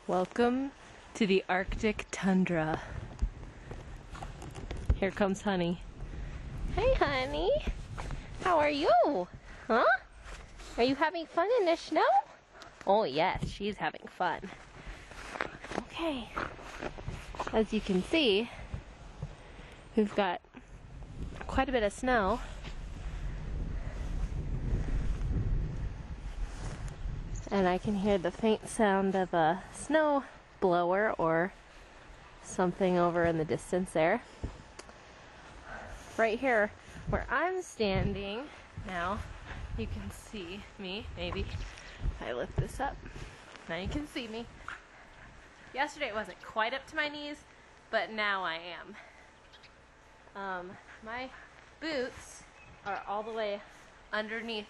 Welcome to the Arctic tundra. Here comes Honey. Hey, Honey. How are you? Huh? Are you having fun in the snow? Oh, yes, she's having fun. Okay. As you can see, we've got quite a bit of snow. And I can hear the faint sound of a snow blower or something over in the distance there. Right here where I'm standing now, you can see me, maybe. If I lift this up, now you can see me. Yesterday it wasn't quite up to my knees, but now I am. My boots are all the way underneath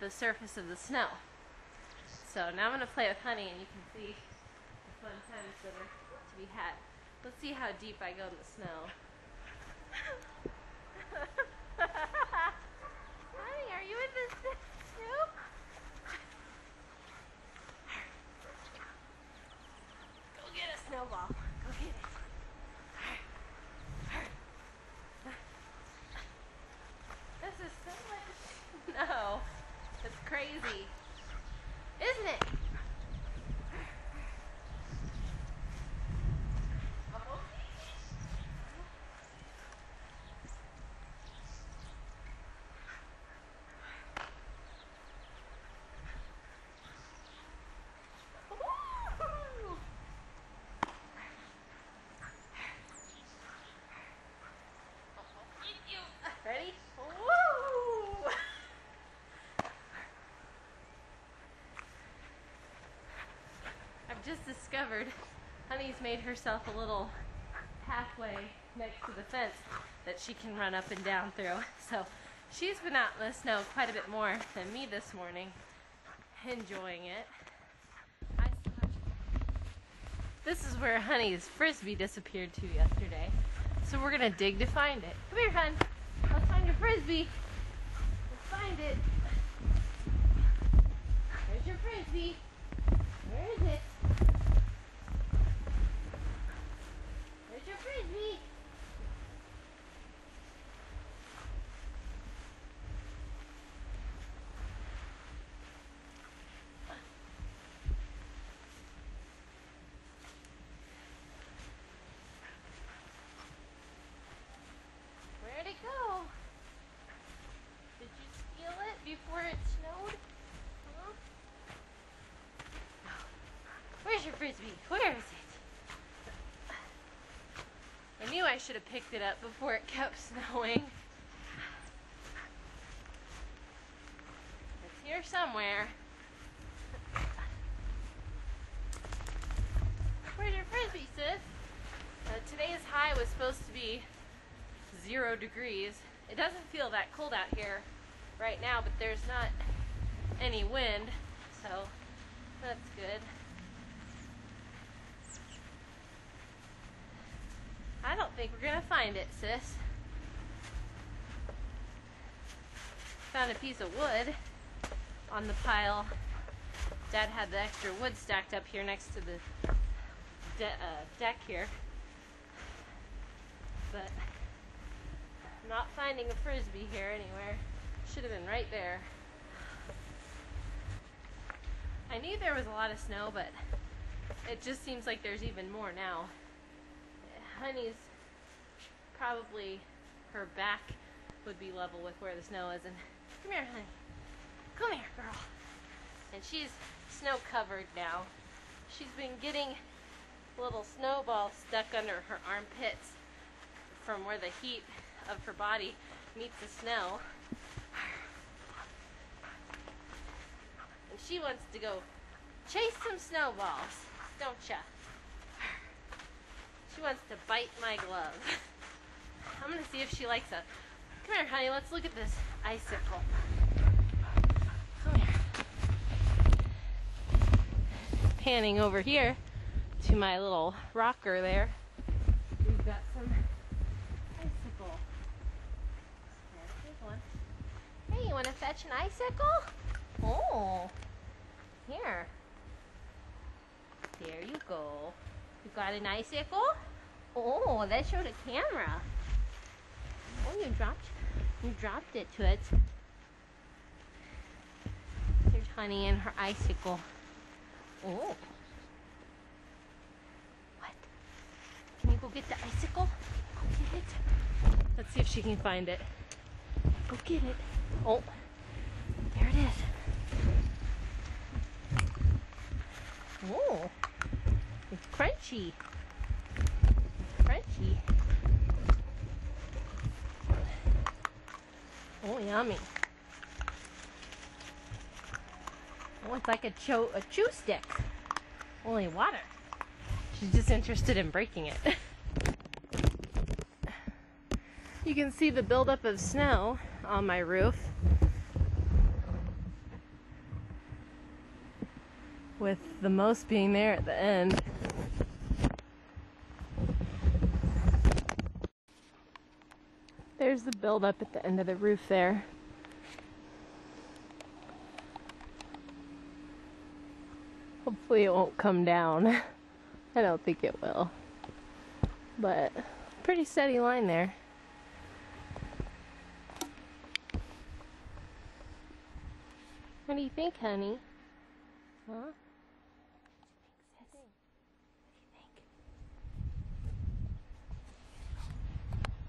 the surface of the snow. So now I'm going to play with Honey and you can see the fun times that are to be had. Let's see how deep I go in the snow. Honey, are you in this too? Go get a snowball. Go get it. This is so much snow. It's crazy. Isn't it? Ready? Woo! I've just discovered Honey's made herself a little pathway next to the fence that she can run up and down through. So she's been out in the snow quite a bit more than me this morning, enjoying it. This is where Honey's frisbee disappeared to yesterday. So we're gonna dig to find it. Come here, Hun. Let's find your frisbee. Let's find it. There's your frisbee. Where is it? There's your frisbee. Where'd it go? Did you steal it before it snowed? Huh? Where's your frisbee? Where is it? I knew I should have picked it up before it kept snowing. It's here somewhere. Where's your frisbee, sis? Today's high was supposed to be 0 degrees. It doesn't feel that cold out here right now, but there's not any wind, so that's good. I don't think we're gonna find it, sis. Found a piece of wood on the pile. Dad had the extra wood stacked up here next to the deck here, but I'm not finding a frisbee here anywhere. Should have been right there. I knew there was a lot of snow, but it just seems like there's even more now. Honey's probably, her back would be level with where the snow is. And come here, Honey. Come here, girl. And she's snow covered now. She's been getting little snowballs stuck under her armpits from where the heat of her body meets the snow. And she wants to go chase some snowballs, don't ya? She wants to bite my glove. I'm gonna see if she likes a... Come here, Honey, let's look at this icicle. Come here. Panning over here to my little rocker there. We've got some icicle. Here's one. Hey, you wanna fetch an icicle? Oh, here. There you icicle. You got an icicle? Oh, let's show the camera. Oh, you dropped it, Toots. There's Honey and her icicle. Oh. What? Can you go get the icicle? Go get it. Let's see if she can find it. Go get it. Oh, there it is. Oh, it's crunchy. Crunchy. Oh, yummy. Oh, it's like a chew stick. Only water. She's just interested in breaking it. You can see the buildup of snow on my roof, with the most being there at the end. There's the buildup at the end of the roof there. Hopefully it won't come down. I don't think it will. But pretty steady line there. What do you think, honey? Huh? What do you think?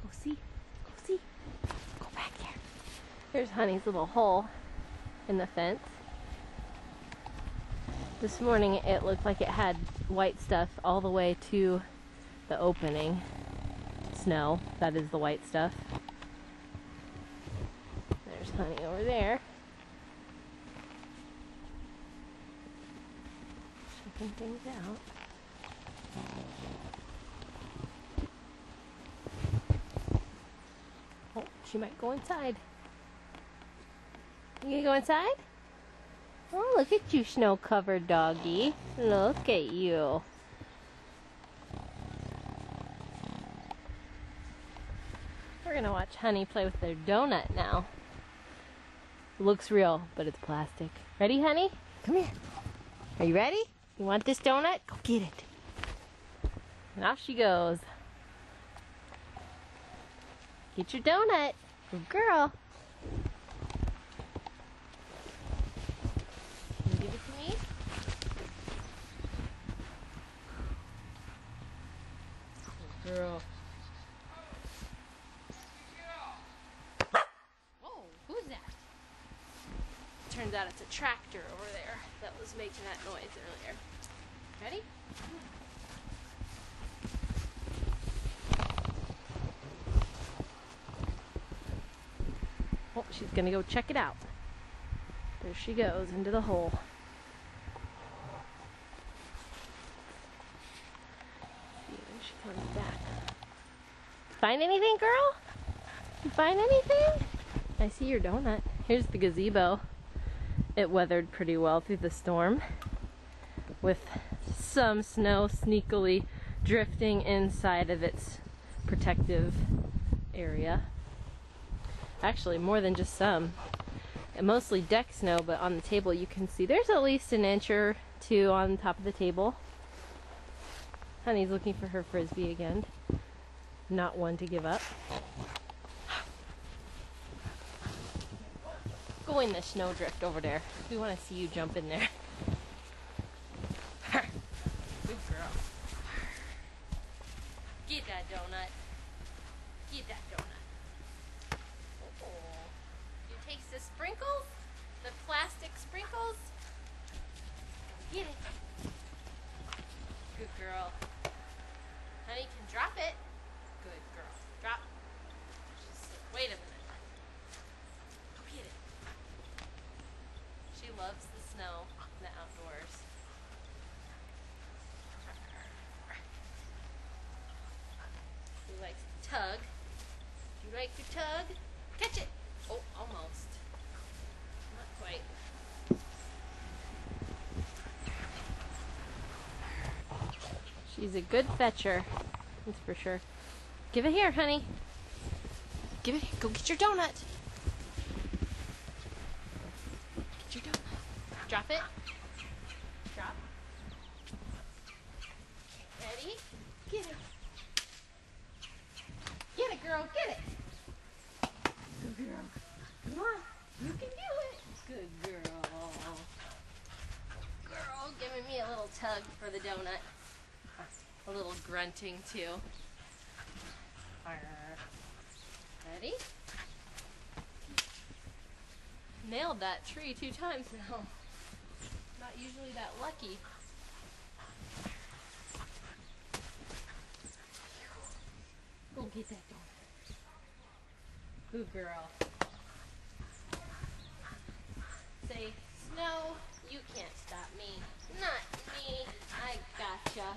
Go see. Go see. Go back there. There's Honey's little hole in the fence. This morning it looked like it had white stuff all the way to the opening. Snow, that is the white stuff. There's Honey over there. Checking things out. Oh, she might go inside. You gonna go inside? Oh, look at you, snow-covered doggy. Look at you. We're gonna watch Honey play with their donut now. It looks real, but it's plastic. Ready, Honey? Come here. Are you ready? You want this donut? Go get it. And off she goes. Get your donut. Good girl. Can you give it to me? Good girl. Oh, who's that? Turns out it's a tractor over there that was making that noise earlier. Ready? Oh, she's gonna go check it out. There she goes into the hole. See when she comes back. Find anything, girl? You find anything? I see your donut. Here's the gazebo. It weathered pretty well through the storm, with some snow sneakily drifting inside of its protective area. Actually, more than just some. And mostly deck snow, but on the table you can see there's at least an inch or two on top of the table. Honey's looking for her frisbee again. Not one to give up. Go in the snowdrift over there. We want to see you jump in there. Good girl. Get that donut. Get that donut. Oh. You taste the sprinkles? The plastic sprinkles? Get it. Good girl. Honey can drop it. Good girl. Drop. Wait a minute. She loves the snow and the outdoors. She likes to tug. You like to tug? Catch it! Oh, almost. Not quite. She's a good fetcher, that's for sure. Give it here, honey. Give it here. Go get your donut. Get your donut. Drop it. Drop. Ready? Get it. Get it, girl. Get it. Good girl. Come on. You can do it. Good girl. Girl, giving me a little tug for the donut. A little grunting too. Ready? Nailed that tree 2 times now. Not usually that lucky. Go get that donut. Good girl. Say, Snow, you can't stop me. Not me. I gotcha.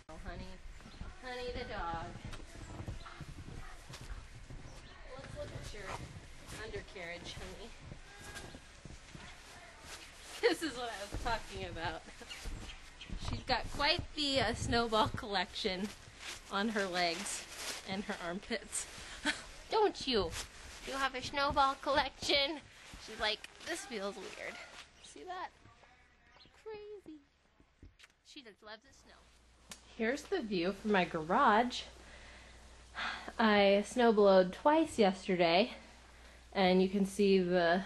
Oh, honey. Honey the dog. Let's look at your undercarriage, honey. This is what I was talking about. She's got quite the snowball collection on her legs and her armpits. Don't you? You have a snowball collection? She's like, this feels weird. See that? Crazy. She just loves the snow. Here's the view from my garage. I snowblowed twice yesterday, and you can see the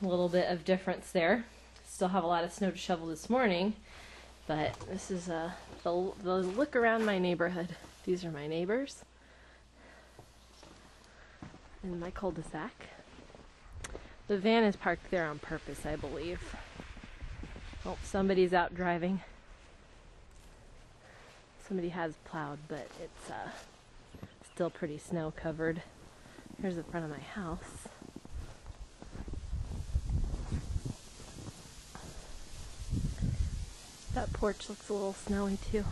little bit of difference there. Still have a lot of snow to shovel this morning, but this is the look around my neighborhood. These are my neighbors in my cul-de-sac. The van is parked there on purpose, I believe. Oh, somebody's out driving. Somebody has plowed, but it's still pretty snow covered. Here's the front of my house. That porch looks a little snowy too.